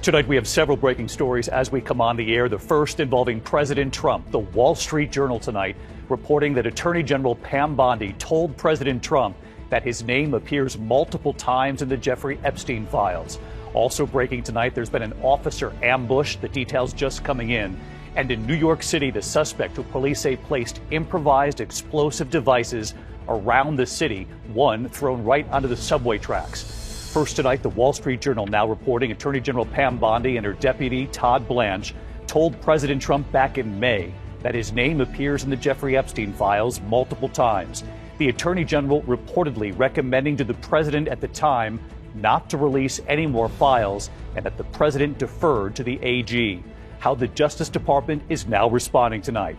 Tonight, we have several breaking stories as we come on the air. The first involving President Trump. The Wall Street Journal tonight reporting that Attorney General Pam Bondi told President Trump that his name appears multiple times in the Jeffrey Epstein files. Also breaking tonight, there's been an officer ambush. The details just coming in. And in New York City, the suspect who police say placed improvised explosive devices around the city, one thrown right onto the subway tracks. First tonight, the Wall Street Journal now reporting Attorney General Pam Bondi and her deputy, Todd Blanche, told President Trump back in May that his name appears in the Jeffrey Epstein files multiple times. The Attorney General reportedly recommending to the president at the time not to release any more files and that the president deferred to the AG. How the Justice Department is now responding tonight.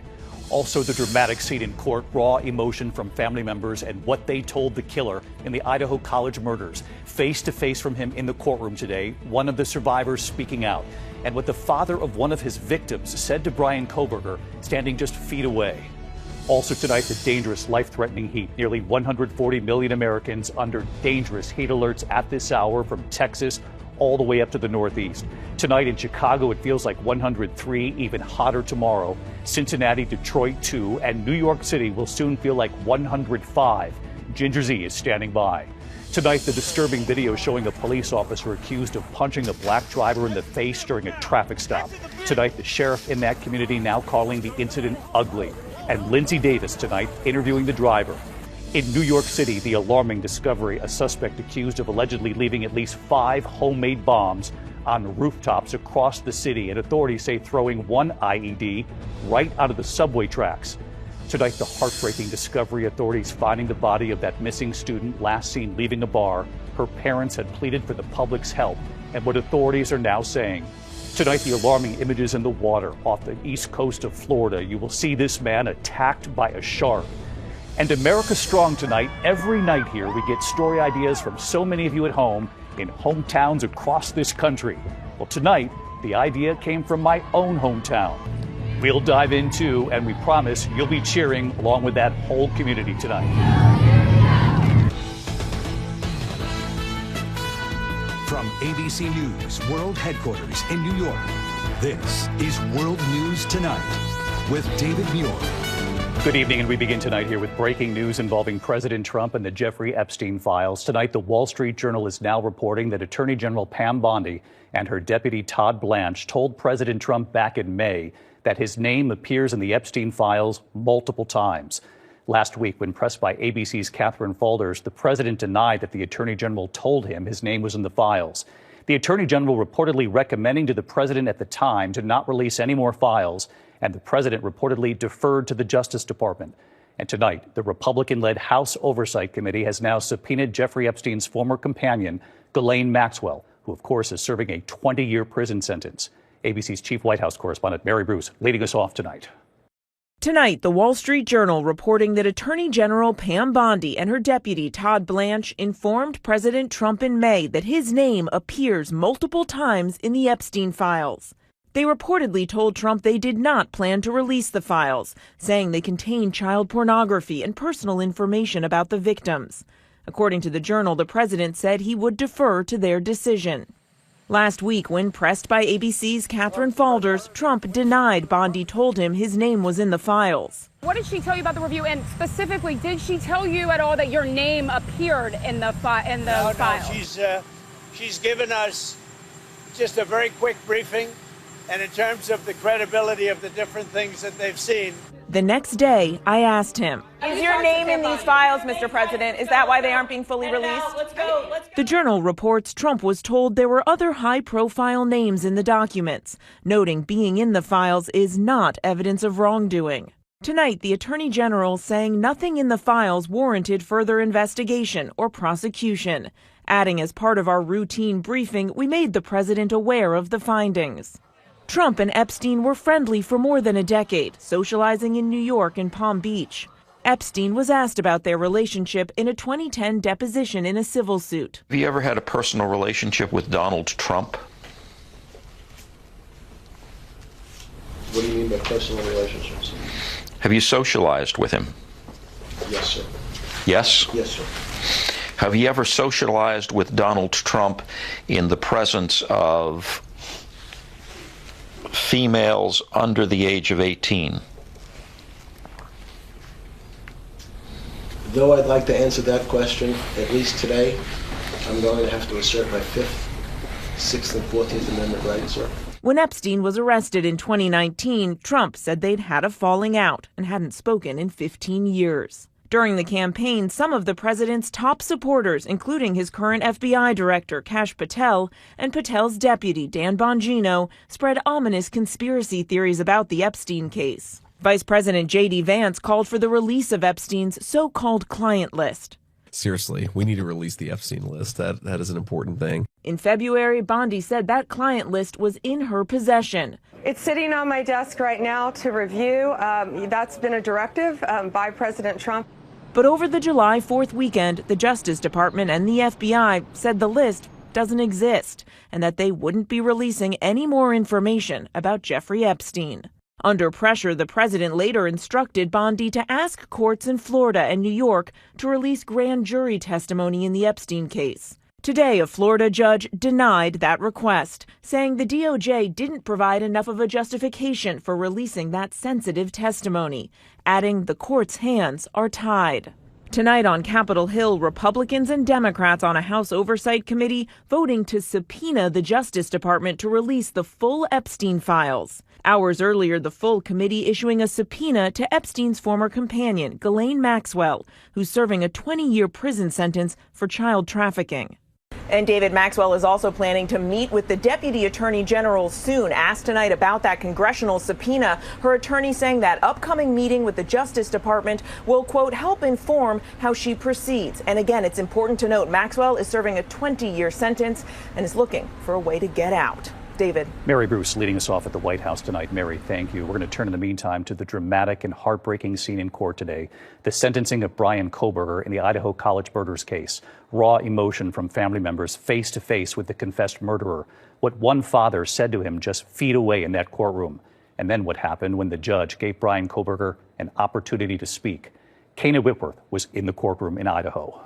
Also, the dramatic scene in court, raw emotion from family members and what they told the killer in the Idaho College murders. Face to face from him in the courtroom today, one of the survivors speaking out, and what the father of one of his victims said to Brian Kohberger, standing just feet away. Also tonight, the dangerous, life-threatening heat. Nearly 140 million Americans under dangerous heat alerts at this hour from Texas all the way up to the Northeast. Tonight in Chicago, it feels like 103, even hotter tomorrow. Cincinnati, Detroit 2, and New York City will soon feel like 105. Ginger Z is standing by. Tonight, the disturbing video showing a police officer accused of punching a black driver in the face during a traffic stop. Tonight, the sheriff in that community now calling the incident ugly. And Lindsay Davis tonight interviewing the driver. In New York City, the alarming discovery, a suspect accused of allegedly leaving at least 5 homemade bombs on rooftops across the city, and authorities say throwing one IED right onto the subway tracks. Tonight, the heartbreaking discovery, authorities finding the body of that missing student last seen leaving a bar. Her parents had pleaded for the public's help, and what authorities are now saying. Tonight, the alarming images in the water off the east coast of Florida. You will see this man attacked by a shark. And America Strong tonight. Every night here, we get story ideas from so many of you at home in hometowns across this country. Well, tonight, the idea came from my own hometown. We'll dive into, and we promise you'll be cheering along with that whole community tonight. From ABC News World Headquarters in New York, this is World News Tonight with David Muir. Good evening, and we begin tonight here with breaking news involving President Trump and the Jeffrey Epstein files. Tonight, the Wall Street Journal is now reporting that Attorney General Pam Bondi and her deputy Todd Blanche told President Trump back in May that his name appears in the Epstein files multiple times. Last week, when pressed by ABC's Catherine Faulders, the president denied that the Attorney General told him his name was in the files. The Attorney General reportedly recommending to the president at the time to not release any more files, and the president reportedly deferred to the Justice Department. And tonight, the Republican-led House Oversight Committee has now subpoenaed Jeffrey Epstein's former companion, Ghislaine Maxwell, who, of course, is serving a 20-year prison sentence. ABC's chief White House correspondent, Mary Bruce, leading us off tonight. Tonight, the Wall Street Journal reporting that Attorney General Pam Bondi and her deputy Todd Blanche informed President Trump in May that his name appears multiple times in the Epstein files. They reportedly told Trump they did not plan to release the files, saying they contain child pornography and personal information about the victims. According to the Journal, the president said he would defer to their decision. Last week, when pressed by ABC's Catherine Faulders, Trump denied Bondi told him his name was in the files. What did she tell you about the review? And specifically, did she tell you at all that your name appeared in the files? No, she's given us just a very quick briefing. And in terms of the credibility of the different things that they've seen. The next day, I asked him, is your name in these files, Mr. President? Is that why they aren't being fully released? Let's go. The Journal reports Trump was told there were other high-profile names in the documents, noting being in the files is not evidence of wrongdoing. Tonight, the Attorney General saying nothing in the files warranted further investigation or prosecution, adding as part of our routine briefing, we made the president aware of the findings. Trump and Epstein were friendly for more than a decade, socializing in New York and Palm Beach. Epstein was asked about their relationship in a 2010 deposition in a civil suit. Have you ever had a personal relationship with Donald Trump? What do you mean by personal relationships? Have you socialized with him? Yes, sir. Yes? Yes, sir. Have you ever socialized with Donald Trump in the presence of females under the age of 18? Though I'd like to answer that question, at least today, I'm going to have to assert my 5th, 6th, and 14th Amendment rights, sir. When Epstein was arrested in 2019, Trump said they'd had a falling out and hadn't spoken in 15 years. During the campaign, some of the president's top supporters, including his current FBI director, Kash Patel, and Patel's deputy, Dan Bongino, spread ominous conspiracy theories about the Epstein case. Vice President J.D. Vance called for the release of Epstein's so-called client list. Seriously, we need to release the Epstein list. That is an important thing. In February, Bondi said that client list was in her possession. It's sitting on my desk right now to review. That's been a directive by President Trump. But over the July 4th weekend, the Justice Department and the FBI said the list doesn't exist and that they wouldn't be releasing any more information about Jeffrey Epstein. Under pressure, the president later instructed Bondi to ask courts in Florida and New York to release grand jury testimony in the Epstein case. Today, a Florida judge denied that request, saying the DOJ didn't provide enough of a justification for releasing that sensitive testimony, adding the court's hands are tied. Tonight on Capitol Hill, Republicans and Democrats on a House Oversight Committee voting to subpoena the Justice Department to release the full Epstein files. Hours earlier, the full committee issuing a subpoena to Epstein's former companion, Ghislaine Maxwell, who's serving a 20-year prison sentence for child trafficking. And David Maxwell is also planning to meet with the Deputy Attorney General soon. Asked tonight about that congressional subpoena, her attorney saying that upcoming meeting with the Justice Department will, quote, help inform how she proceeds. And again, it's important to note Maxwell is serving a 20-year sentence and is looking for a way to get out. David. Mary Bruce leading us off at the White House tonight. Mary, thank you. We're going to turn in the meantime to the dramatic and heartbreaking scene in court today, the sentencing of Bryan Kohberger in the Idaho college murders case. Raw emotion from family members face to face with the confessed murderer. What one father said to him just feet away in that courtroom. And then what happened when the judge gave Bryan Kohberger an opportunity to speak. Kana Whitworth was in the courtroom in Idaho.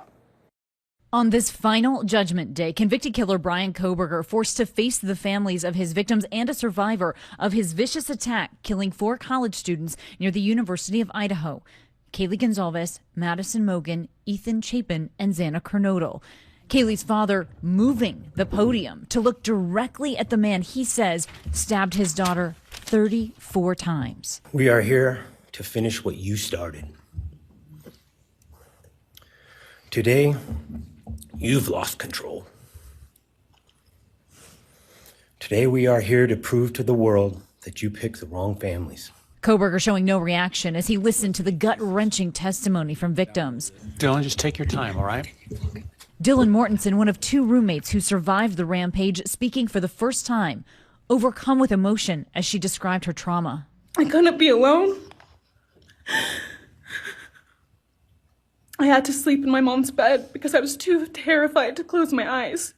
On this final judgment day, convicted killer Bryan Kohberger forced to face the families of his victims and a survivor of his vicious attack, killing 4 college students near the University of Idaho. Kaylee Gonzalez, Madison Mogan, Ethan Chapin, and Xana Kernodle. Kaylee's father moving the podium to look directly at the man he says stabbed his daughter 34 times. We are here to finish what you started. Today, you've lost control. Today we are here to prove to the world that you picked the wrong families. Kohberger showing no reaction as he listened to the gut-wrenching testimony from victims. Dylan, just take your time, all right? Dylan Mortensen, one of 2 roommates who survived the rampage, speaking for the first time, overcome with emotion as she described her trauma. I couldn't be alone. I had to sleep in my mom's bed because I was too terrified to close my eyes.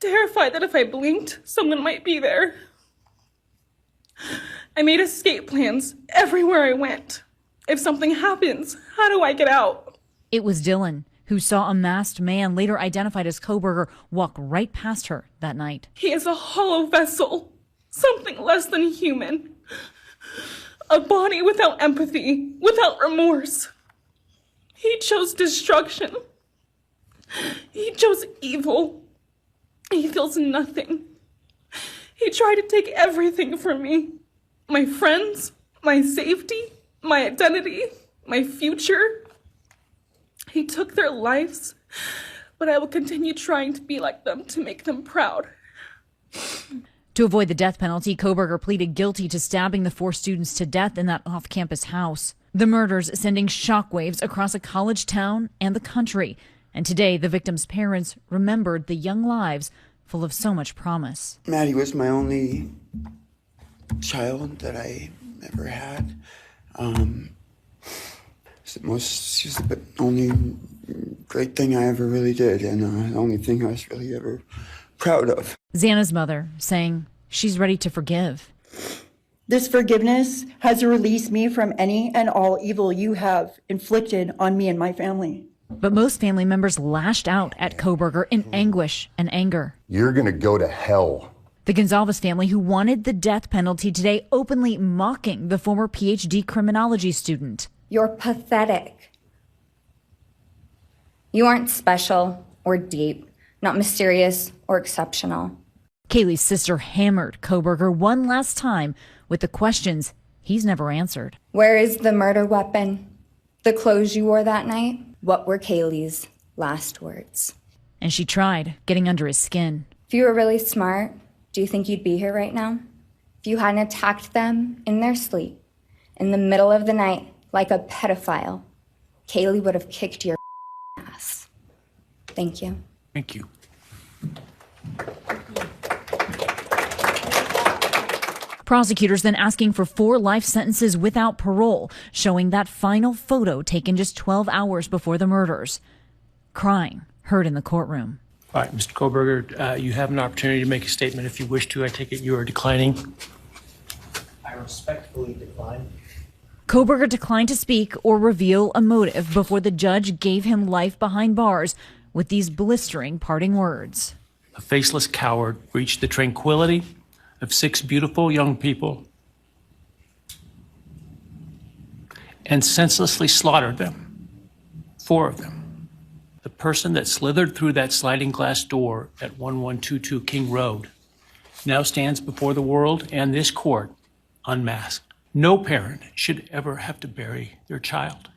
Terrified that if I blinked, someone might be there. I made escape plans everywhere I went. If something happens, how do I get out? It was Dylan who saw a masked man, later identified as Kohberger, walk right past her that night. He is a hollow vessel, something less than human. A body without empathy, without remorse. He chose destruction. He chose evil. He feels nothing. He tried to take everything from me. My friends, my safety, my identity, my future. He took their lives, but I will continue trying to be like them to make them proud. To avoid the death penalty, Kohberger pleaded guilty to stabbing the 4 students to death in that off-campus house. The murders sending shockwaves across a college town and the country. And today, the victims' parents remembered the young lives full of so much promise. Maddie was my only child that I ever had. She's the only great thing I ever really did, and the only thing I was really ever proud of. Xana's mother saying she's ready to forgive. This forgiveness has released me from any and all evil you have inflicted on me and my family. But most family members lashed out at Koberger in anguish and anger. You're going to go to hell. The Gonzalez family, who wanted the death penalty today, openly mocking the former PhD criminology student. You're pathetic. You aren't special or deep, not mysterious or exceptional. Kaylee's sister hammered Koberger one last time with the questions he's never answered. Where is the murder weapon? The clothes you wore that night? What were Kaylee's last words? And she tried getting under his skin. If you were really smart, do you think you'd be here right now? If you hadn't attacked them in their sleep, in the middle of the night, like a pedophile, Kaylee would have kicked your ass. Thank you. Thank you. Prosecutors then asking for 4 life sentences without parole, showing that final photo taken just 12 hours before the murders. Crying heard in the courtroom. All right, Mr. Koberger, you have an opportunity to make a statement if you wish to. I take it you are declining. I respectfully decline. Koberger declined to speak or reveal a motive before the judge gave him life behind bars with these blistering parting words. A faceless coward reached the tranquility of 6 beautiful young people and senselessly slaughtered them, 4 of them. The person that slithered through that sliding glass door at 1122 King Road now stands before the world and this court unmasked. No parent should ever have to bury their child.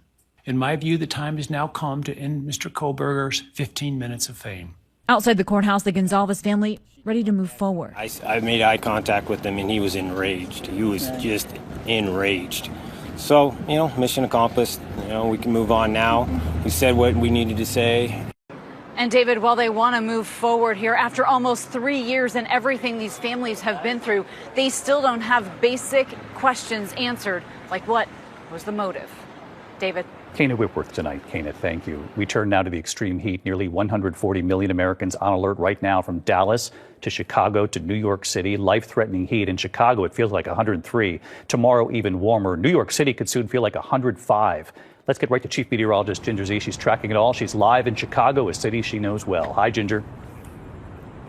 In my view, the time has now come to end Mr. Koberger's 15 minutes of fame. Outside the courthouse, the Gonzalez family ready to move forward. I made eye contact with him, and he was enraged. He was just enraged. So, mission accomplished. We can move on now. We said what we needed to say. And David, while they want to move forward here, after almost 3 years and everything these families have been through, they still don't have basic questions answered, like what was the motive? David? Kana Whitworth tonight. Kana, thank you. We turn now to the extreme heat. Nearly 140 million Americans on alert right now, from Dallas to Chicago to New York City. Life-threatening heat. In Chicago, it feels like 103. Tomorrow, even warmer. New York City could soon feel like 105. Let's get right to Chief Meteorologist Ginger Z. She's tracking it all. She's live in Chicago, a city she knows well. Hi, Ginger.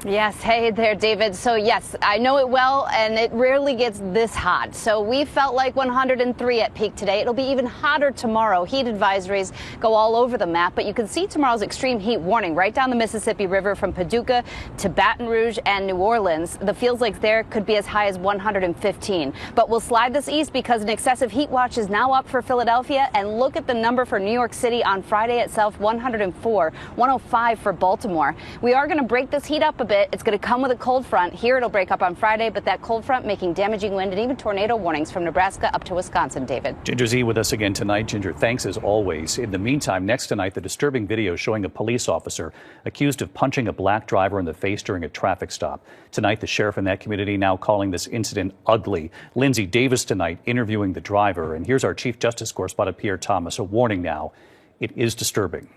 Yes. Hey there, David. So, yes, I know it well, and it rarely gets this hot. So we felt like 103 at peak today. It'll be even hotter tomorrow. Heat advisories go all over the map, but you can see tomorrow's extreme heat warning right down the Mississippi River from Paducah to Baton Rouge and New Orleans. The feels like there could be as high as 115. But we'll slide this east because an excessive heat watch is now up for Philadelphia. And look at the number for New York City on Friday itself, 104, 105 for Baltimore. We are going to break this heat up a bit. It's going to come with a cold front. Here it'll break up on Friday, but that cold front making damaging wind and even tornado warnings from Nebraska up to Wisconsin, David. Ginger Z with us again tonight. Ginger, thanks as always. In the meantime, next tonight, the disturbing video showing a police officer accused of punching a black driver in the face during a traffic stop. Tonight, the sheriff in that community now calling this incident ugly. Lindsay Davis tonight interviewing the driver. And here's our Chief Justice correspondent, Pierre Thomas. A warning now, it is disturbing.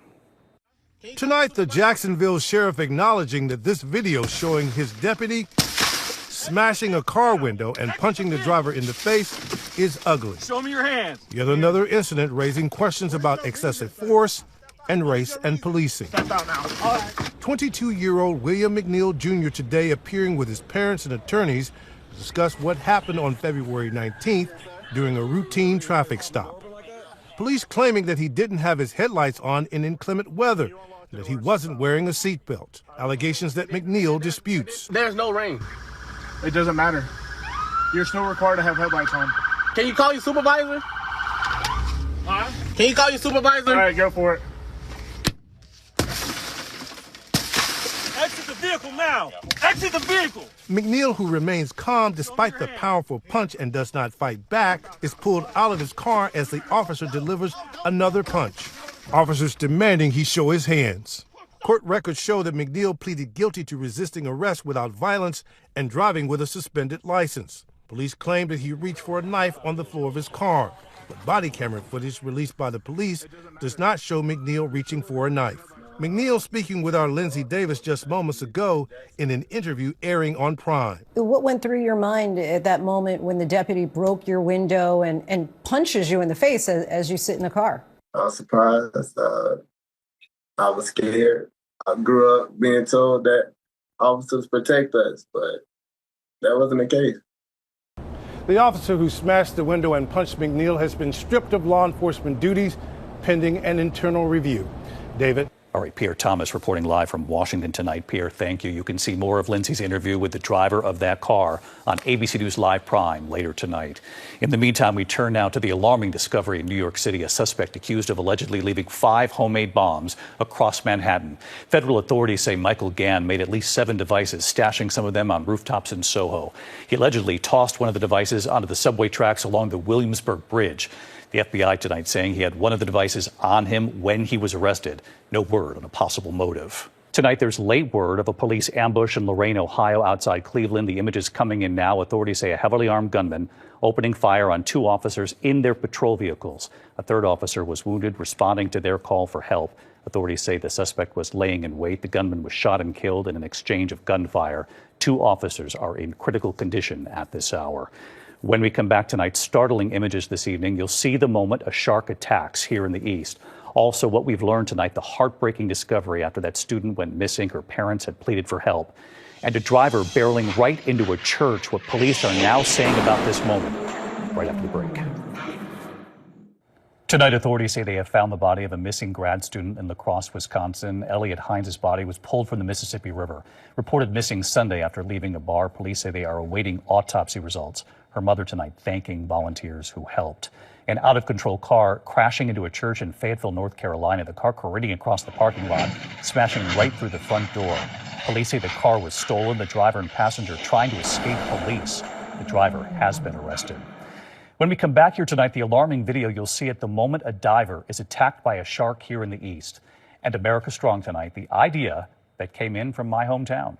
Tonight, the Jacksonville sheriff acknowledging that this video showing his deputy smashing a car window and punching the driver in the face is ugly. Show me your hands. Yet another incident raising questions about excessive force and race and policing. 22-year-old William McNeil Jr. today appearing with his parents and attorneys to discuss what happened on February 19th during a routine traffic stop. Police claiming that he didn't have his headlights on in inclement weather, that he wasn't wearing a seatbelt. Allegations that McNeil disputes. There's no rain. It doesn't matter. You're still required to have headlights on. Can you call your supervisor? Huh? Can you call your supervisor? All right, go for it. Exit the vehicle now. Exit the vehicle. McNeil, who remains calm despite the powerful punch and does not fight back, is pulled out of his car as the officer delivers another punch. Officers demanding he show his hands. Court records show that McNeil pleaded guilty to resisting arrest without violence and driving with a suspended license. Police claim that he reached for a knife on the floor of his car, but body camera footage released by the police does not show McNeil reaching for a knife. McNeil speaking with our Lindsay Davis just moments ago in an interview airing on Prime. What went through your mind at that moment when the deputy broke your window and punches you in the face as you sit in the car? I was surprised. I was scared. I grew up being told that officers protect us, but that wasn't the case. The officer who smashed the window and punched McNeil has been stripped of law enforcement duties pending an internal review. David. All right, Pierre Thomas reporting live from Washington tonight. Pierre, thank you. You can see more of Lindsay's interview with the driver of that car on ABC News Live Prime later tonight. In the meantime, we turn now to the alarming discovery in New York City, a suspect accused of allegedly leaving 5 homemade bombs across Manhattan. Federal authorities say Michael Gann made at least 7 devices, stashing some of them on rooftops in Soho. He allegedly tossed one of the devices onto the subway tracks along the Williamsburg Bridge. The FBI tonight saying he had one of the devices on him when he was arrested. No word on a possible motive. Tonight, there's late word of a police ambush in Lorain, Ohio, outside Cleveland. The images coming in now. Authorities say a heavily armed gunman opening fire on 2 officers in their patrol vehicles. A 3rd officer was wounded, responding to their call for help. Authorities say the suspect was laying in wait. The gunman was shot and killed in an exchange of gunfire. 2 officers are in critical condition at this hour. When we come back tonight, startling images this evening. You'll see the moment a shark attacks here in the east. Also, what we've learned tonight, the heartbreaking discovery after that student went missing. Her parents had pleaded for help. And a driver barreling right into a church. What police are now saying about this moment. Right after the break. Tonight, authorities say they have found the body of a missing grad student in La Crosse, Wisconsin. Elliot Hines' body was pulled from the Mississippi River. Reported missing Sunday after leaving a bar. Police say they are awaiting autopsy results. Her mother tonight thanking volunteers who helped. An out-of-control car crashing into a church in Fayetteville, North Carolina. The car careening across the parking lot, smashing right through the front door. Police say the car was stolen. The driver and passenger trying to escape police. The driver has been arrested. When we come back here tonight, the alarming video you'll see at the moment a diver is attacked by a shark here in the east. And America Strong tonight, the idea that came in from my hometown.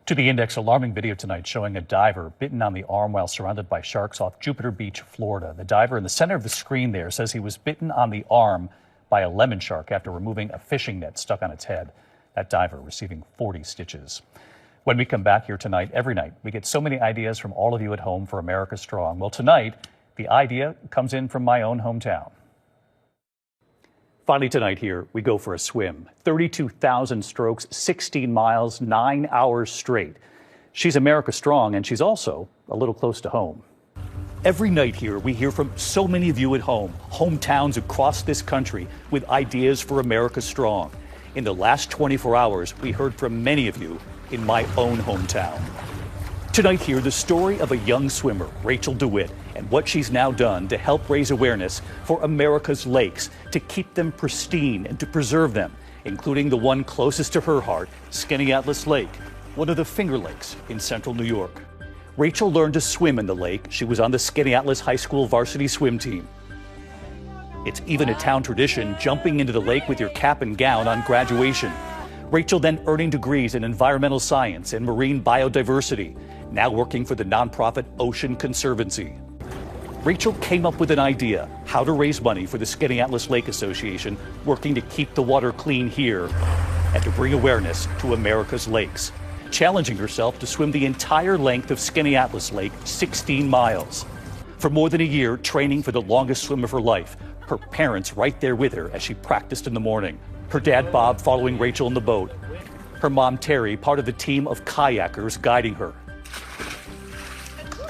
To the Index, alarming video tonight showing a diver bitten on the arm while surrounded by sharks off Jupiter Beach, Florida. The diver in the center of the screen there says he was bitten on the arm by a lemon shark after removing a fishing net stuck on its head. That diver receiving 40 stitches. When we come back here tonight, every night, we get so many ideas from all of you at home for America Strong. Well, tonight, the idea comes in from my own hometown. Finally tonight here, we go for a swim. 32,000 strokes, 16 miles, 9 hours straight. She's America Strong, and she's also a little close to home. Every night here, we hear from so many of you at home, hometowns across this country, with ideas for America Strong. In the last 24 hours, we heard from many of you in my own hometown. Tonight here, the story of a young swimmer, Rachel DeWitt, and what she's now done to help raise awareness for America's lakes, to keep them pristine and to preserve them, including the one closest to her heart, Skinny Atlas Lake, one of the Finger Lakes in central New York. Rachel learned to swim in the lake. She was on the Skinny Atlas High School varsity swim team. It's even a town tradition, jumping into the lake with your cap and gown on graduation. Rachel then earning degrees in environmental science and marine biodiversity, now working for the nonprofit Ocean Conservancy. Rachel came up with an idea, how to raise money for the Skinny Atlas Lake Association, working to keep the water clean here and to bring awareness to America's lakes, challenging herself to swim the entire length of Skinny Atlas Lake, 16 miles. For more than a year, training for the longest swim of her life, her parents right there with her as she practiced in the morning. Her dad, Bob, following Rachel in the boat. Her mom, Terry, part of the team of kayakers guiding her.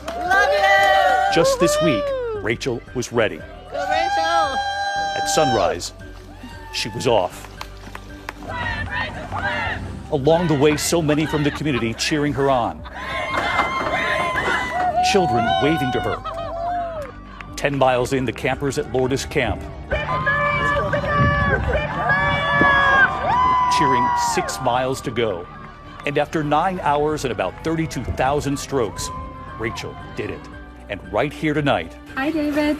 Love you! Just this week, Rachel was ready. Go, Rachel! At sunrise, she was off. Along the way, so many from the community cheering her on. Children waving to her. 10 miles in, the campers at Lourdes Camp cheering 6 miles to go. And after 9 hours and about 32,000 strokes, Rachel did it. And right here tonight, hi, David.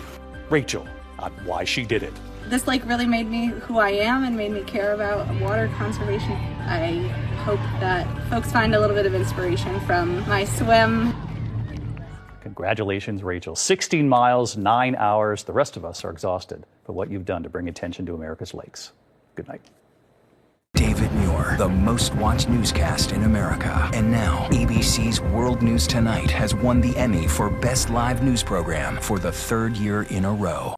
Rachel on why she did it. This lake really made me who I am and made me care about water conservation. I hope that folks find a little bit of inspiration from my swim. Congratulations, Rachel. 16 miles, 9 hours. The rest of us are exhausted for what you've done to bring attention to America's lakes. Good night. David Muir, the most watched newscast in America. And now, ABC's World News Tonight has won the Emmy for Best Live News Program for the 3rd year in a row.